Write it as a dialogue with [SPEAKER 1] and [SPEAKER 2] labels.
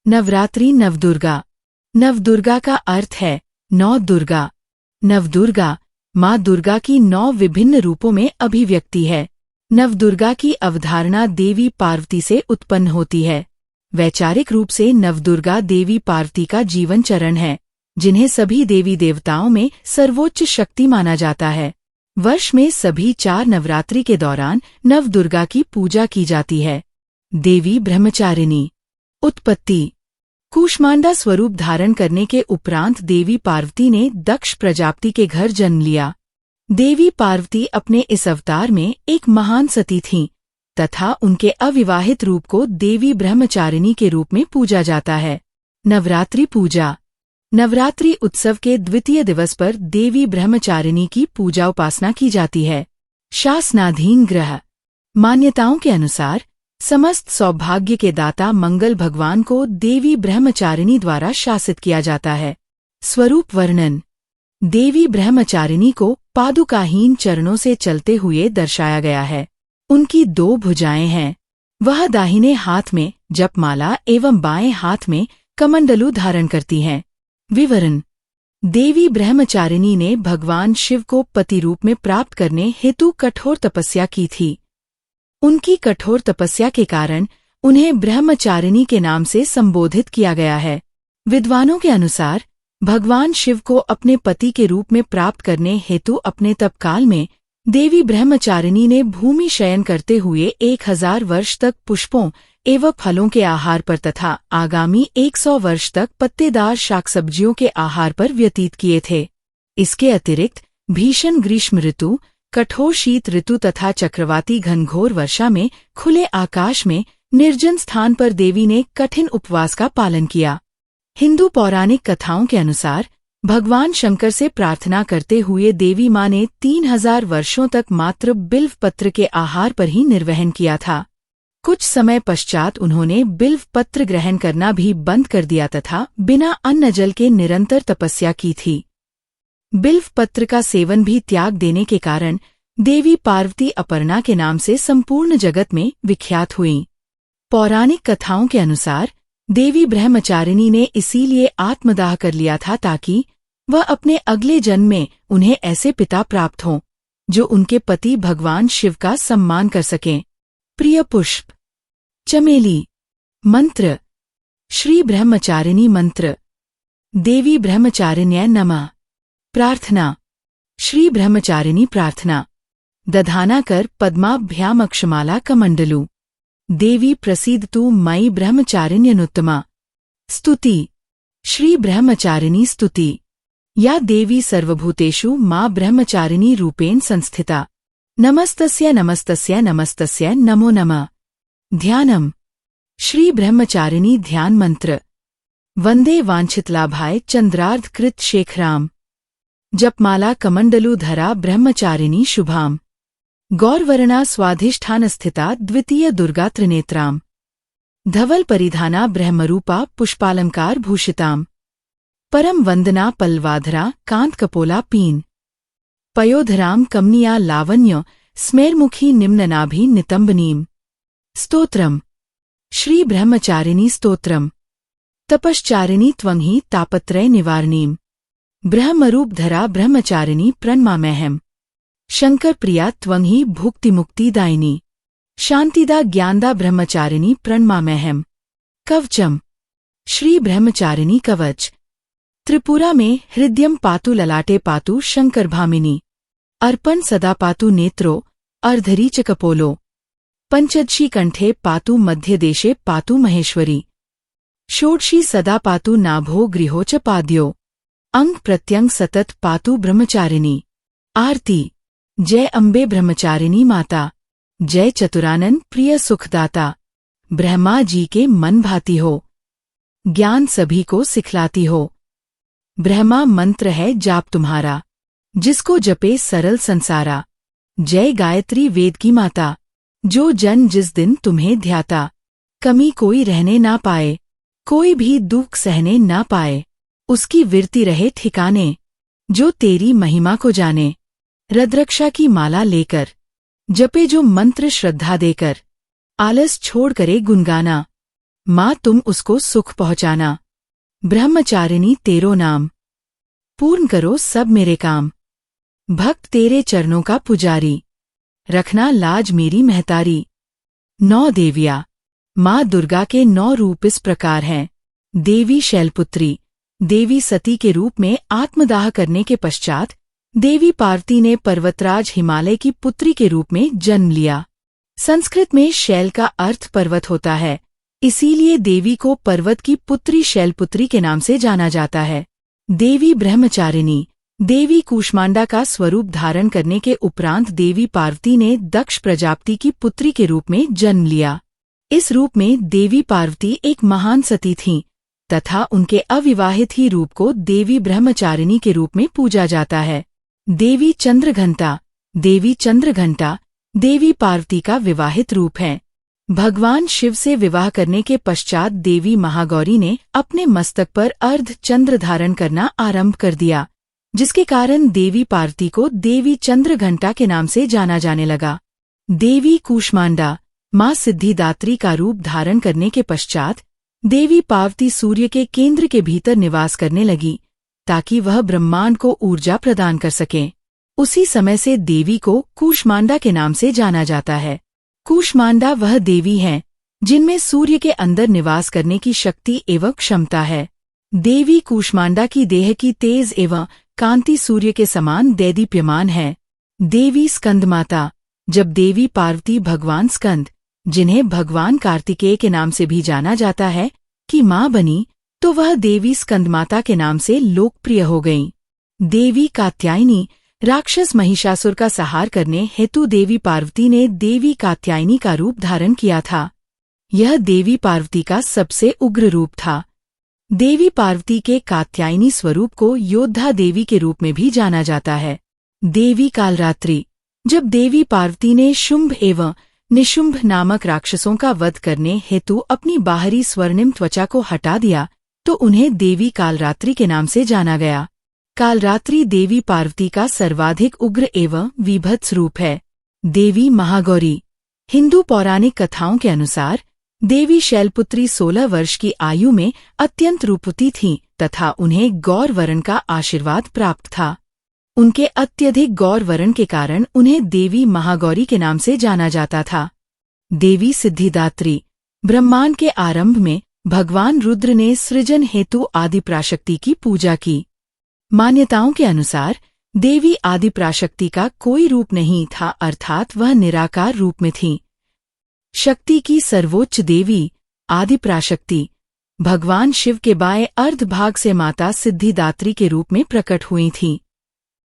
[SPEAKER 1] नवरात्रि नवदुर्गा। नवदुर्गा का अर्थ है 9 दुर्गा। नवदुर्गा माँ दुर्गा की 9 विभिन्न रूपों में अभिव्यक्ति है। नवदुर्गा की अवधारणा देवी पार्वती से उत्पन्न होती है। वैचारिक रूप से नवदुर्गा देवी पार्वती का जीवन चरण है, जिन्हें सभी देवी देवताओं में सर्वोच्च शक्ति माना जाता है। वर्ष में सभी 4 नवरात्रि के दौरान नवदुर्गा की पूजा की जाती है। देवी ब्रह्मचारिणी। उत्पत्ति। कूष्मांडा स्वरूप धारण करने के उपरांत देवी पार्वती ने दक्ष प्रजापति के घर जन्म लिया। देवी पार्वती अपने इस अवतार में एक महान सती थीं, तथा उनके अविवाहित रूप को देवी ब्रह्मचारिणी के रूप में पूजा जाता है। नवरात्रि पूजा। नवरात्रि उत्सव के द्वितीय दिवस पर देवी ब्रह्मचारिणी की पूजा उपासना की जाती है। शासनाधीन ग्रह। मान्यताओं के अनुसार समस्त सौभाग्य के दाता मंगल भगवान को देवी ब्रह्मचारिणी द्वारा शासित किया जाता है। स्वरूप वर्णन। देवी ब्रह्मचारिणी को पादुकाहीन चरणों से चलते हुए दर्शाया गया है। उनकी 2 भुजाएं हैं। वह दाहिने हाथ में जपमाला एवं बाएं हाथ में कमंडलू धारण करती हैं। विवरण। देवी ब्रह्मचारिणी ने भगवान शिव को पति रूप में प्राप्त करने हेतु कठोर तपस्या की थी। उनकी कठोर तपस्या के कारण उन्हें ब्रह्मचारिणी के नाम से संबोधित किया गया है। विद्वानों के अनुसार भगवान शिव को अपने पति के रूप में प्राप्त करने हेतु अपने तपकाल में देवी ब्रह्मचारिणी ने भूमि शयन करते हुए 1000 वर्ष तक पुष्पों एवं फलों के आहार पर तथा आगामी 100 वर्ष तक पत्तेदार शाक सब्जियों के आहार पर व्यतीत किए थे। इसके अतिरिक्त भीषण ग्रीष्म ऋतु, कठोर शीत ऋतु तथा चक्रवाती घनघोर वर्षा में खुले आकाश में निर्जन स्थान पर देवी ने कठिन उपवास का पालन किया। हिंदू पौराणिक कथाओं के अनुसार भगवान शंकर से प्रार्थना करते हुए देवी माँ ने 3000 वर्षों तक मात्र बिल्व पत्र के आहार पर ही निर्वहन किया था। कुछ समय पश्चात उन्होंने बिल्व पत्र ग्रहण करना भी बंद कर दिया तथा बिना अन्न जल के निरंतर तपस्या की थी। बिल्व पत्र का सेवन भी त्याग देने के कारण देवी पार्वती अपर्णा के नाम से संपूर्ण जगत में विख्यात हुईं। पौराणिक कथाओं के अनुसार देवी ब्रह्मचारिणी ने इसीलिए आत्मदाह कर लिया था ताकि वह अपने अगले जन्म में उन्हें ऐसे पिता प्राप्त हों जो उनके पति भगवान शिव का सम्मान कर सकें। प्रिय पुष्प। चमेली। मंत्र। श्री ब्रह्मचारिणी मंत्र। देवी ब्रह्मचारिण्यै नमः। प्रार्थना। श्री ब्रह्मचारिणी प्रार्थना। दधाना कर पद्माभ्याम अक्षमाला कमंडलू। देवी प्रसीदतु मयि ब्रह्मचारिण्यनुत्तमा। स्तुति। श्री ब्रह्मचारिणी स्तुति। या देवी सर्वभूतेषु मां ब्रह्मचारिणी रूपेण संस्थिता। नमस्तस्य नमस्तस्य नमस्तस्य नमो नमः। ध्यानम्। श्री ब्रह्मचारिणी ध्यान मंत्र। वंदे वांछितलाभाय चंद्रार्ध कृत शेखराम। जपमाला कमंडलू धरा ब्रह्मचारिणी शुभाम। गौरवर्णा स्वाधिष्ठान स्थिता द्वितीय दुर्गा त्रिनेत्राम। धवल परिधाना ब्रह्मरूपा पुष्पालंकार भूषिताम। परम वंदना पल्वाधरा कांत कपोला पीन। पयोधराम कमनीया लावण्य स्मेरमुखी निम्ननाभि नितंबनीम। स्तोत्रम। श्री ब्रह्मचारिणी स्तोत्रम। तपश्चारिणी त्वंहि तापत्रय निवारणीम। ब्रह्मरूप धरा ब्रह्मचारिणी प्रणमाम्यहम्। शंकर प्रिया त्वंहि भुक्ति मुक्ति दायिनी। शांतिदा ज्ञानदा ब्रह्मचारिणी प्रणमाम्यहम्। कवचम। श्री ब्रह्मचारिणी कवच। त्रिपुरा में हृदयम पातु ललाटे पातु शंकर भामिनी। अर्पण सदा पातु नेत्रो अर्धरीच कपोलो। पंचदशी कंठे पातु मध्यदेशे पातु महेश्वरी। षोडशी सदा पातु नाभो गृहो च पाद्यो। अंग प्रत्यंग सतत पातु ब्रह्मचारिणी। आरती। जय अम्बे ब्रह्मचारिणी माता। जय चतुरानन प्रिय सुखदाता। ब्रह्मा जी के मन भाती हो, ज्ञान सभी को सिखलाती हो। ब्रह्मा मंत्र है जाप तुम्हारा, जिसको जपे सरल संसारा। जय गायत्री वेद की माता, जो जन जिस दिन तुम्हें ध्याता। कमी कोई रहने ना पाए, कोई भी दुख सहने ना पाए। उसकी विरती रहे ठिकाने, जो तेरी महिमा को जाने। रद्रक्षा की माला लेकर जपे जो मंत्र श्रद्धा देकर। आलस छोड़ करे गुनगाना, माँ तुम उसको सुख पहुँचाना। ब्रह्मचारिणी तेरो नाम, पूर्ण करो सब मेरे काम। भक्त तेरे चरणों का पुजारी, रखना लाज मेरी महतारी। 9 देवियाँ। माँ दुर्गा के 9 रूप इस प्रकार हैं। देवी शैलपुत्री। देवी सती के रूप में आत्मदाह करने के पश्चात देवी पार्वती ने पर्वतराज हिमालय की पुत्री के रूप में जन्म लिया। संस्कृत में शैल का अर्थ पर्वत होता है, इसीलिए देवी को पर्वत की पुत्री शैलपुत्री के नाम से जाना जाता है। देवी ब्रह्मचारिणी। देवी कूष्मांडा का स्वरूप धारण करने के उपरांत देवी पार्वती ने दक्ष प्रजापति की पुत्री के रूप में जन्म लिया। इस रूप में देवी पार्वती एक महान सती थीं तथा उनके अविवाहित ही रूप को देवी ब्रह्मचारिणी के रूप में पूजा जाता है। देवी चंद्रघंटा। देवी चंद्रघंटा देवी पार्वती का विवाहित रूप है। भगवान शिव से विवाह करने के पश्चात देवी महागौरी ने अपने मस्तक पर अर्ध चंद्र धारण करना आरंभ कर दिया, जिसके कारण देवी पार्वती को देवी चंद्रघंटा के नाम से जाना जाने लगा। देवी कूष्मांडा। माँ सिद्धिदात्री का रूप धारण करने के पश्चात देवी पार्वती सूर्य के केंद्र के भीतर निवास करने लगी ताकि वह ब्रह्मांड को ऊर्जा प्रदान कर सके। उसी समय से देवी को कूष्मांडा के नाम से जाना जाता है। कूष्मांडा वह देवी हैं जिनमें सूर्य के अंदर निवास करने की शक्ति एवं क्षमता है। देवी कूष्मांडा की देह की तेज एवं कांति सूर्य के समान दैदीप्यमान है। देवी स्कंदमाता। जब देवी पार्वती भगवान स्कंद, जिन्हें भगवान कार्तिकेय के नाम से भी जाना जाता है, की माँ बनी तो वह देवी स्कंदमाता के नाम से लोकप्रिय हो गईं। देवी कात्यायनी। राक्षस महिषासुर का संहार करने हेतु देवी पार्वती ने देवी कात्यायनी का रूप धारण किया था। यह देवी पार्वती का सबसे उग्र रूप था। देवी पार्वती के कात्यायनी स्वरूप को योद्धा देवी के रूप में भी जाना जाता है। देवी कालरात्रि। जब देवी पार्वती ने शुंभ एवं निशुंभ नामक राक्षसों का वध करने हेतु अपनी बाहरी स्वर्णिम त्वचा को हटा दिया तो उन्हें देवी कालरात्रि के नाम से जाना गया। कालरात्रि देवी पार्वती का सर्वाधिक उग्र एवं विभत्स रूप है। देवी महागौरी। हिंदू पौराणिक कथाओं के अनुसार देवी शैलपुत्री 16 वर्ष की आयु में अत्यंत रूपवती थीं तथा उन्हें गौर वरण का आशीर्वाद प्राप्त था। उनके अत्यधिक गौर वरण के कारण उन्हें देवी महागौरी के नाम से जाना जाता था। देवी सिद्धिदात्री। ब्रह्मांड के आरंभ में भगवान रुद्र ने सृजन हेतु आदिपराशक्ति की पूजा की। मान्यताओं के अनुसार देवी आदिपराशक्ति का कोई रूप नहीं था, अर्थात वह निराकार रूप में थीं। शक्ति की सर्वोच्च देवी आदिपराशक्ति भगवान शिव के बाएं अर्ध भाग से माता सिद्धिदात्री के रूप में प्रकट हुई थीं।